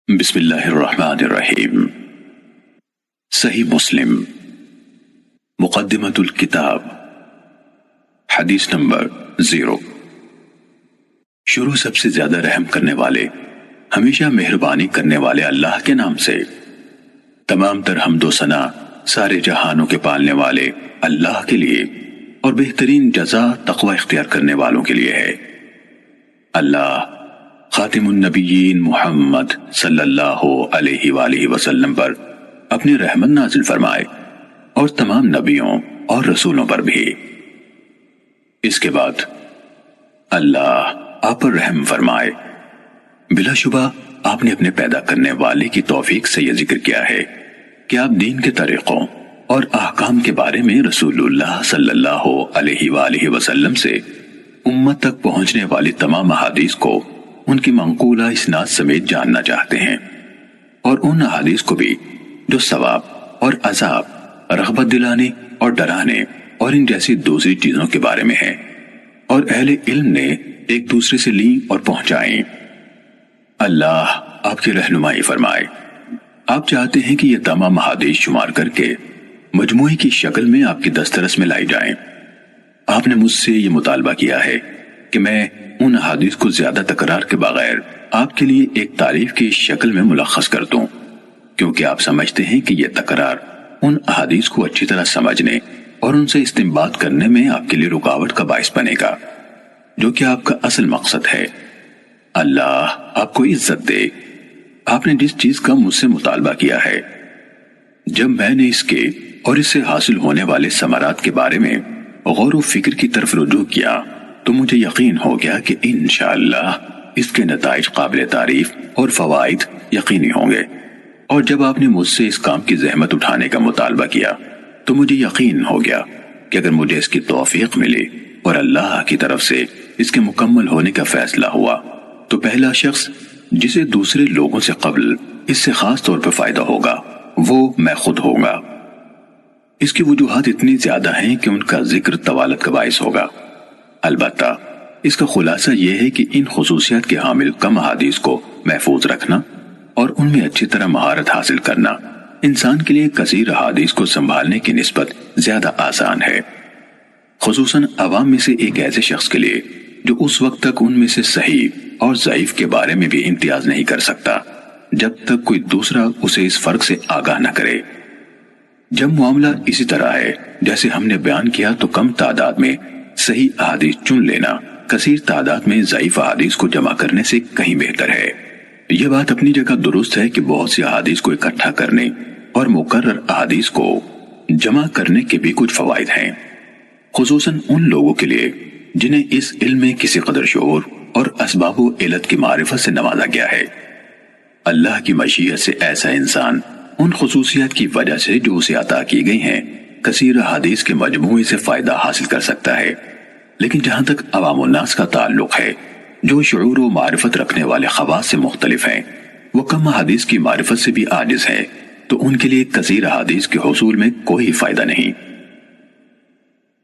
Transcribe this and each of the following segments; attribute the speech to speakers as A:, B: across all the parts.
A: بسم اللہ الرحمن الرحیم۔ صحیح مسلم مقدمۃ الکتاب، حدیث نمبر 0۔ شروع سب سے زیادہ رحم کرنے والے، ہمیشہ مہربانی کرنے والے اللہ کے نام سے۔ تمام تر حمد و ثنا سارے جہانوں کے پالنے والے اللہ کے لیے اور بہترین جزا تقوی اختیار کرنے والوں کے لیے ہے۔ اللہ خاتم النبیین محمد صلی اللہ علیہ وآلہ وسلم پر اپنی رحمت نازل فرمائے اور تمام نبیوں اور رسولوں پر بھی۔ اس کے بعد اللہ آپ پر رحم فرمائے۔ بلا شبہ آپ نے اپنے پیدا کرنے والے کی توفیق سے یہ ذکر کیا ہے کہ آپ دین کے طریقوں اور احکام کے بارے میں رسول اللہ صلی اللہ علیہ وآلہ وسلم سے امت تک پہنچنے والی تمام احادیث کو ان کی منقولہ اسناد سمیت جاننا چاہتے ہیں، اور ان احادیث کو بھی جو ثواب اور عذاب، رغبت دلانے اور ڈرانے اور ان جیسی دوسری چیزوں کے بارے میں ہیں، اور اہل علم نے ایک دوسرے سے لیں اور پہنچائیں۔ اللہ آپ کی رہنمائی فرمائے۔ آپ چاہتے ہیں کہ یہ تمام احادیث شمار کر کے مجموعے کی شکل میں آپ کی دسترس میں لائی جائیں۔ آپ نے مجھ سے یہ مطالبہ کیا ہے کہ میں ان احادیث کو زیادہ تکرار کے بغیر آپ کے لیے ایک تعریف کی شکل میں ملخص کر دوں، کیونکہ آپ سمجھتے ہیں کہ یہ تکرار ان احادیث کو اچھی طرح سمجھنے اور ان سے استنباط کرنے میں آپ کے لیے رکاوٹ کا باعث بنے گا، جو کہ آپ کا اصل مقصد ہے۔ اللہ آپ کو عزت دے۔ آپ نے جس چیز کا مجھ سے مطالبہ کیا ہے، جب میں نے اس کے اور اس سے حاصل ہونے والے ثمرات کے بارے میں غور و فکر کی طرف رجوع کیا تو مجھے یقین ہو گیا کہ انشاءاللہ اس کے نتائج قابل تعریف اور فوائد یقینی ہوں گے۔ اور جب آپ نے مجھ سے اس کام کی زحمت اٹھانے کا مطالبہ کیا تو مجھے یقین ہو گیا کہ اگر مجھے اس کی توفیق ملی اور اللہ کی طرف سے اس کے مکمل ہونے کا فیصلہ ہوا تو پہلا شخص جسے دوسرے لوگوں سے قبل اس سے خاص طور پر فائدہ ہوگا وہ میں خود ہوں گا۔ اس کی وجوہات اتنی زیادہ ہیں کہ ان کا ذکر طوالت کا باعث ہوگا۔ البتہ اس کا خلاصہ یہ ہے کہ ان خصوصیات کے حامل کم احادیث کو محفوظ رکھنا اور ان میں اچھی طرح مہارت حاصل کرنا انسان کے لیے کثیر احادیث کو سنبھالنے کی نسبت زیادہ آسان ہے، خصوصاً عوام میں سے ایک ایسے شخص کے لیے جو اس وقت تک ان میں سے صحیح اور ضعیف کے بارے میں بھی امتیاز نہیں کر سکتا جب تک کوئی دوسرا اسے اس فرق سے آگاہ نہ کرے۔ جب معاملہ اسی طرح ہے جیسے ہم نے بیان کیا تو کم تعداد میں صحیح احادیث چن لینا کثیر تعداد میں ضعیف احادیث کو جمع کرنے سے کہیں بہتر ہے۔ یہ بات اپنی جگہ درست ہے کہ بہت سی احادیث کو اکٹھا کرنے اور مکرر احادیث کو جمع کرنے کے بھی کچھ فوائد ہیں، خصوصاً ان لوگوں کے لیے جنہیں اس علم میں کسی قدر شعور اور اسباب و علت کی معرفت سے نوازا گیا ہے۔ اللہ کی مشیت سے ایسا انسان ان خصوصیات کی وجہ سے جو اسے عطا کی گئی ہیں کثیر احادیث کے مجموعے سے فائدہ حاصل کر سکتا ہے، لیکن جہاں تک عوام الناس کا تعلق ہے جو شعور و معرفت رکھنے والے خواص سے مختلف ہیں، وہ کم احادیث کی معرفت سے بھی عاجز ہیں، تو ان کے لیے کثیر احادیث کے حصول میں کوئی فائدہ نہیں۔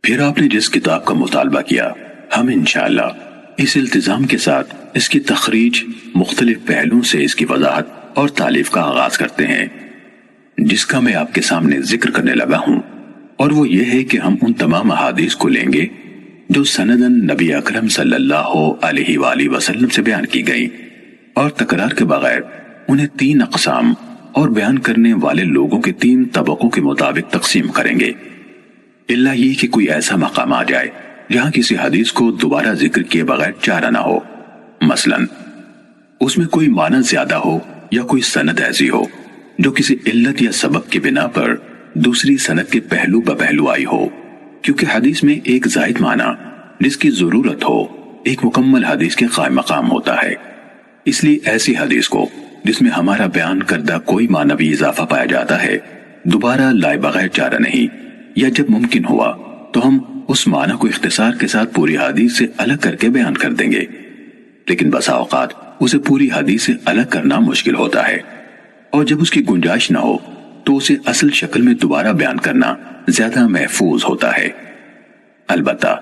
A: پھر آپ نے جس کتاب کا مطالبہ کیا، ہم انشاءاللہ اس التزام کے ساتھ اس کی تخریج مختلف پہلوؤں سے اس کی وضاحت اور تالیف کا آغاز کرتے ہیں، جس کا میں آپ کے سامنے ذکر کرنے لگا ہوں، اور وہ یہ ہے کہ ہم ان تمام احادیث کو لیں گے جو سنداً نبی اکرم صلی اللہ علیہ وآلہ وسلم سے بیان کی گئی، اور تکرار کے بغیر انہیں 3 اقسام اور بیان کرنے والے لوگوں کے 3 طبقوں کے مطابق تقسیم کریں گے، الا یہ کہ کوئی ایسا مقام آ جائے جہاں کسی حدیث کو دوبارہ ذکر کیے بغیر چارہ نہ ہو، مثلاً اس میں کوئی معنی زیادہ ہو یا کوئی سند ایسی ہو جو کسی علت یا سبب کی بنا پر دوسری سند کے پہلو بپہلو آئی ہو، کیونکہ حدیث میں ایک زائد معنی جس کی ضرورت ہو ایک مکمل حدیث کے قائم مقام ہوتا ہے۔ اس لیے ایسی حدیث کو جس میں ہمارا بیان کردہ کوئی معنوی اضافہ پایا جاتا ہے دوبارہ لائے بغیر چارہ نہیں، یا جب ممکن ہوا تو ہم اس معنی کو اختصار کے ساتھ پوری حدیث سے الگ کر کے بیان کر دیں گے، لیکن بسا اوقات اسے پوری حدیث سے الگ کرنا مشکل ہوتا ہے، اور جب اس کی گنجائش نہ ہو تو اسے اصل شکل میں دوبارہ بیان کرنا زیادہ محفوظ ہوتا ہے۔ البتہ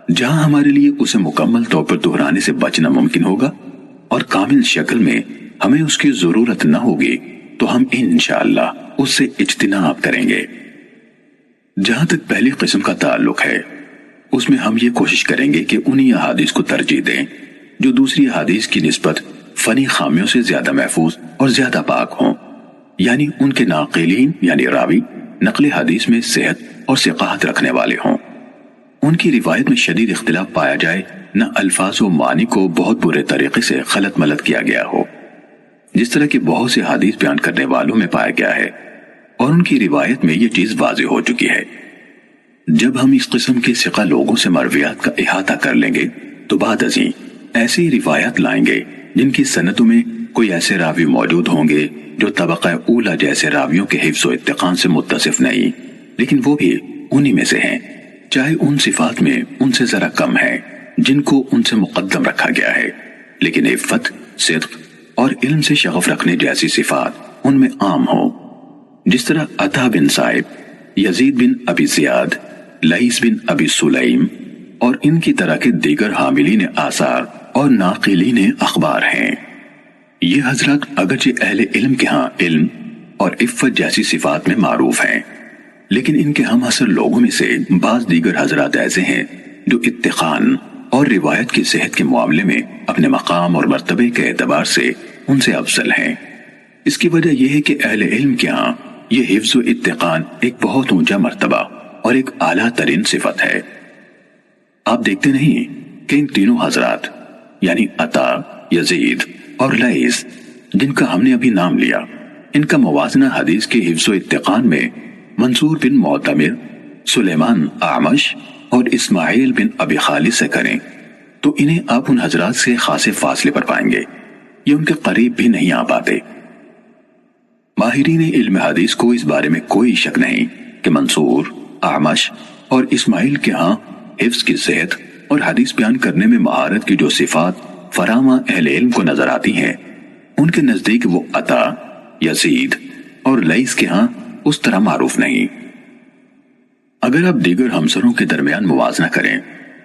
A: جہاں ہمارے لیے اسے مکمل طور پر دہرانے سے بچنا ممکن ہوگا اور کامل شکل میں ہمیں اس کی ضرورت نہ ہوگی تو ہم انشاءاللہ اس سے اجتناب کریں گے۔ جہاں تک پہلی قسم کا تعلق ہے، اس میں ہم یہ کوشش کریں گے کہ انہی احادیث کو ترجیح دیں جو دوسری احادیث کی نسبت فنی خامیوں سے زیادہ محفوظ اور زیادہ پاک ہوں، یعنی ان کے ناقلین یعنی راوی نقل حدیث میں صحت اور ثقاہت رکھنے والے ہوں، ان کی روایت میں شدید اختلاف پایا جائے، نہ الفاظ و معنی کو بہت برے طریقے سے غلط ملت کیا گیا ہو، جس طرح کہ بہت سے حدیث بیان کرنے والوں میں پایا گیا ہے، اور ان کی روایت میں یہ چیز واضح ہو چکی ہے۔ جب ہم اس قسم کے ثقہ لوگوں سے مرویات کا احاطہ کر لیں گے تو بعد ازیں ایسی روایات لائیں گے جن کی سندوں میں کوئی ایسے راوی موجود ہوں گے جو طبقہ اولا جیسے راویوں کے حفظ و اتقان سے متصف نہیں، لیکن وہ بھی انہی میں سے ہیں، چاہے ان صفات میں ان سے ذرا کم ہے جن کو ان سے مقدم رکھا گیا ہے، لیکن عفت، صدق اور علم سے شغف رکھنے جیسی صفات ان میں عام ہوں، جس طرح عطا بن صائب، یزید بن ابی زیاد، لیث بن ابی سلیم اور ان کی طرح کے دیگر حاملین آثار اور ناقلین اخبار ہیں۔ یہ حضرات اگرچہ اہل علم کے ہاں علم اور عفت جیسی صفات میں معروف ہیں، لیکن ان کے ہم عصر لوگوں میں سے بعض دیگر حضرات ایسے ہیں جو اتقان اور روایت کی صحت کے معاملے میں اپنے مقام اور مرتبے کے اعتبار سے ان سے افضل ہیں۔ اس کی وجہ یہ ہے کہ اہل علم کے ہاں یہ حفظ و اتقان ایک بہت اونچا مرتبہ اور ایک اعلیٰ ترین صفت ہے۔ آپ دیکھتے نہیں کہ ان تینوں حضرات یعنی عطا، یزید اور لیث جن کا ہم نے ابھی نام لیا، ان کا موازنہ حدیث کے حفظ و اتقان میں منصور بن معتمر، سلیمان اعمش اور اسماعیل بن ابی خالد سے کریں تو انہیں آپ ان حضرات سے خاصے فاصلے پر پائیں گے، یہ ان کے قریب بھی نہیں آ پاتے۔ ماہرین علم حدیث کو اس بارے میں کوئی شک نہیں کہ منصور، اعمش اور اسماعیل کے ہاں حفظ کی صحت اور حدیث بیان کرنے میں مہارت کی جو صفات فراوان اہل علم کو نظر آتی ہیں، ان کے نزدیک وہ عطا، یزید اور لیث کے ہاں اس طرح معروف نہیں۔ اگر آپ دیگر ہمسروں کے درمیان موازنہ کریں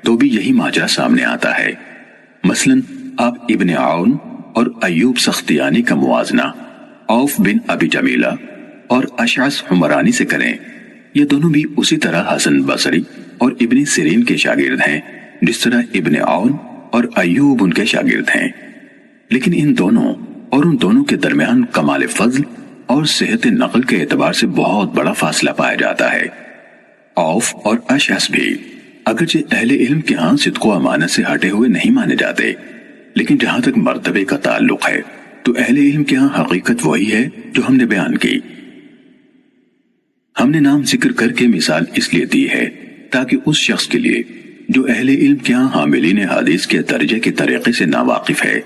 A: تو بھی یہی ماجرا سامنے آتا ہے۔ مثلا آپ ابن عون اور ایوب سختیانی کا موازنہ عوف بن ابی جمیلہ اور اشعث حمرانی سے کریں، یہ دونوں بھی اسی طرح حسن بصری اور ابن سیرین کے شاگرد ہیں جس طرح ابن عون اور ایوب ان کے شاگرد ہیں، لیکن ان دونوں اور ان دونوں کے درمیان کمال فضل اور صحت نقل کے اعتبار سے بہت بڑا فاصلہ پایا جاتا ہے۔ عوف اور اشعث بھی اگرچہ اہل علم کے ہاں صدق و امانت سے ہٹے ہوئے نہیں مانے جاتے، لیکن جہاں تک مرتبے کا تعلق ہے تو اہل علم کے ہاں حقیقت وہی ہے جو ہم نے بیان کی۔ ہم نے نام ذکر کر کے مثال اس لیے دی ہے تاکہ اس شخص کے لیے جو اہل علم کے ہاں حاملین حدیث کے درجے کے طریقے سے ناواقف ہے،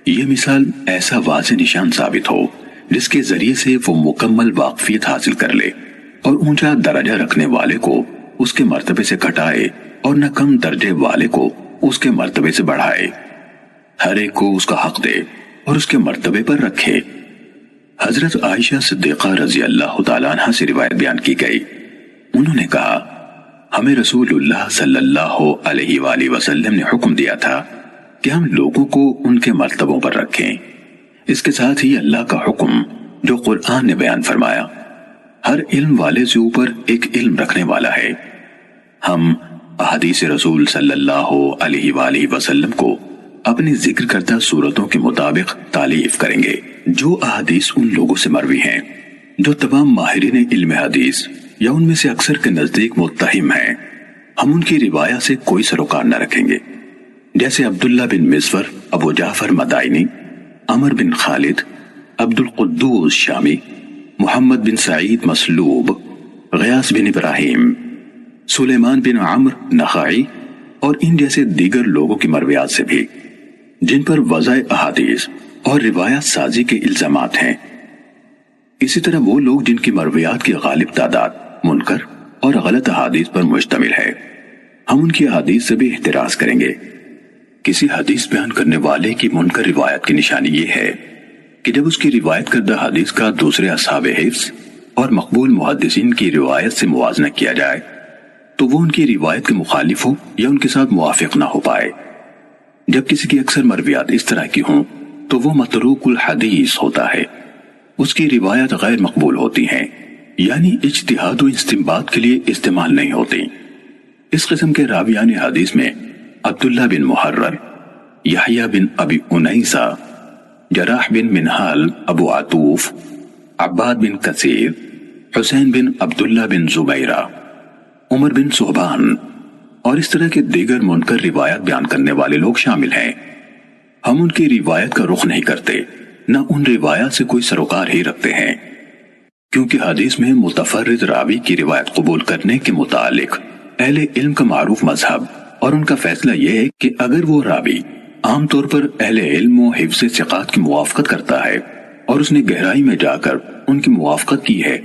A: یہ مثال ایسا واضح نشان ثابت ہو جس کے ذریعے سے وہ مکمل واقفیت حاصل کر لے اور اونچا درجہ رکھنے والے کو اس کے مرتبے سے گھٹائے اور نہ کم درجے والے کو اس کے مرتبے سے بڑھائے، ہر ایک کو اس کا حق دے اور اس کے مرتبے پر رکھے۔ حضرت عائشہ صدیقہ رضی اللہ تعالیٰ عنہ سے روایت بیان کی گئی، انہوں نے کہا ہمیں رسول اللہ صلی اللہ علیہ وآلہ وسلم نے حکم دیا تھا کہ ہم لوگوں کو ان کے مرتبوں پر رکھیں۔ اس کے ساتھ ہی اللہ کا حکم جو قرآن نے بیان فرمایا، ہر علم والے سے اوپر ایک علم رکھنے والا ہے۔ ہم احادیث رسول صلی اللہ علیہ وآلہ وسلم کو اپنی ذکر کردہ صورتوں کے مطابق تالیف کریں گے جو احادیث ان لوگوں سے مروی ہیں جو تمام ماہرین علم حدیث یا ان میں سے اکثر کے نزدیک متہم ہیں۔ ہم ان کی روایت سے کوئی سروکار نہ رکھیں گے، جیسے عبداللہ بن مزور، ابو جعفر مدائنی، عمر بن خالد، عبد القدوس شامی، محمد بن سعید مسلوب، غیاث بن ابراہیم، سلیمان بن عمرو نخعی اور ان جیسے دیگر لوگوں کی مرویات سے بھی جن پر وضع احادیث اور روایات سازی کے الزامات ہیں۔ اسی طرح وہ لوگ جن کی مرویات کی غالب تعداد منکر اور غلط احادیث پر مشتمل ہے، ہم ان کی احادیث سے بھی احتراز کریں گے۔ کسی حدیث بیان کرنے والے کی منکر روایت کی نشانی یہ ہے کہ جب اس کی روایت کردہ حدیث کا دوسرے اصحاب حفظ اور مقبول محدثین کی روایت سے موازنہ کیا جائے تو وہ ان کی روایت کے مخالف ہو یا ان کے ساتھ موافق نہ ہو پائے۔ جب کسی کی اکثر مرویات اس طرح کی ہوں تو وہ متروک الحدیث ہوتا ہے، اس کی روایت غیر مقبول ہوتی ہیں، یعنی اجتہاد و استنباط کے لیے استعمال نہیں ہوتی۔ اس قسم کے راویان حدیث میں عبداللہ بن محرر، یحییٰ بن ابی انیسہ، جراح بن منہال ابو عطوف، عباد بن کثیر، حسین بن عبداللہ بن زبیرہ، عمر بن صحبان اور اس طرح کے دیگر منکر روایت بیان کرنے والے لوگ شامل ہیں۔ ہم ان کی روایت کا رخ نہیں کرتے، نہ ان روایات سے کوئی سروکار ہی رکھتے ہیں، کیونکہ حدیث میں متفرد راوی کی روایت قبول کرنے کے متعلق اہل علم کا معروف مذہب اور ان کا فیصلہ یہ ہے کہ اگر وہ راوی عام طور پر اہل علم و حفظ ثقات کی موافقت کرتا ہے اور اس نے گہرائی میں جا کر ان کی موافقت کی ہے،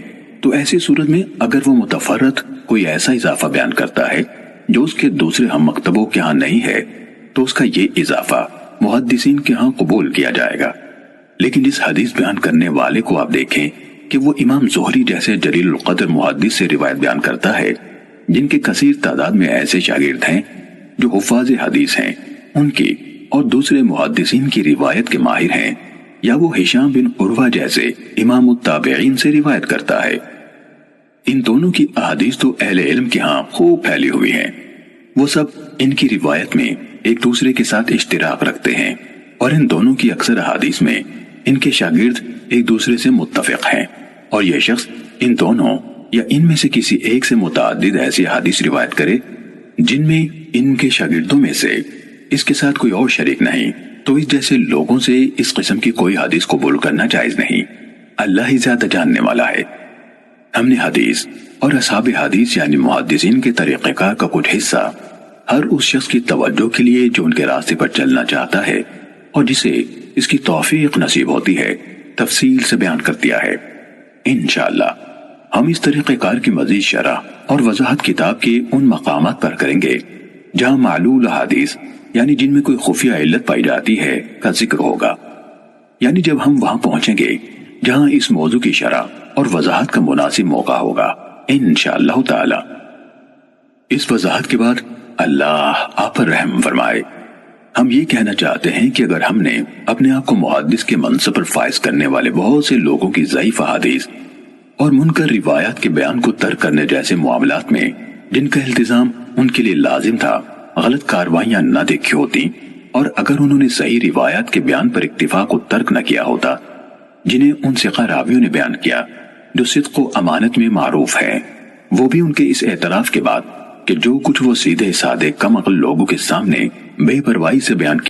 A: تو ایسی صورت میں اگر وہ متفرد کوئی ایسا اضافہ بیان کرتا ہے جو اس کے دوسرے ہم مکتبوں کے ہاں نہیں ہے، تو اس کا یہ اضافہ محدثین کے ہاں قبول کیا جائے گا۔ لیکن اس حدیث بیان کرنے والے کو آپ دیکھیں کہ وہ امام زہری جیسے جلیل القدر محدث سے روایت بیان کرتا ہے، جن کے کثیر تعداد میں ایسے شاگرد ہیں جو حفاظ حدیث ہیں، ان کی اور دوسرے محدثین کی روایت کے ماہر ہیں، یا وہ ہشام بن عروہ جیسے امام التابعین سے روایت کرتا ہے۔ ان دونوں کی احادیث تو اہل علم کے ہاں خوب پھیلی ہوئی ہیں، وہ سب ان کی روایت میں ایک دوسرے کے ساتھ اشتراک رکھتے ہیں، اور ان دونوں کی اکثر احادیث میں ان کے شاگرد ایک دوسرے سے متفق ہیں، اور یہ شخص ان دونوں یا ان میں سے کسی ایک سے متعدد ایسی حدیث روایت کرے جن میں ان کے شاگردوں میں سے اس کے ساتھ کوئی اور شریک نہیں، تو اس جیسے لوگوں سے اس قسم کی کوئی حدیث قبول کرنا جائز نہیں۔ اللہ ہی زیادہ جاننے والا ہے۔ ہم نے حدیث اور اصحاب حدیث یعنی محدثین کے طریقہ کار کا کچھ حصہ ہر اس شخص کی توجہ کے لیے جو ان کے راستے پر چلنا چاہتا ہے اور جسے اس کی توفیق نصیب ہوتی ہے تفصیل سے بیان کر دیا ہے۔ انشاءاللہ ہم اس طریقہ کار کی مزید شرح اور وضاحت کتاب کے ان مقامات پر کریں گے جہاں معلول حدیث یعنی جن میں کوئی خفیہ علت پائی جاتی ہے کا ذکر ہوگا، یعنی جب ہم وہاں پہنچیں گے جہاں اس موضوع کی شرح اور وضاحت کا مناسب موقع ہوگا انشاءاللہ تعالی۔ اس وضاحت کے بعد اللہ آپ پر رحم فرمائے۔ ہم یہ کہنا چاہتے ہیں کہ اگر ہم نے اپنے آپ کو محدث کے منصب پر فائز کرنے والے بہت سے لوگوں کی ضعیف احادیث اور منکر روایات کے بیان کو ترک کرنے جیسے معاملات میں جن کا التزام ان کے لیے لازم تھا غلط کاروائیاں نہ دیکھی ہوتی، اور اگر انہوں نے صحیح روایات کے بیان پر اکتفا کو ترک نہ کیا ہوتا جنہیں ان ثقہ راویوں نے بیان کیا جو صدق و امانت میں معروف ہے، وہ بھی ان کے اس اعتراف کے بعد کہ جو کچھ وہ سیدھے سادے کم عقل لوگوں کے سامنے بے پرواہی سے بیان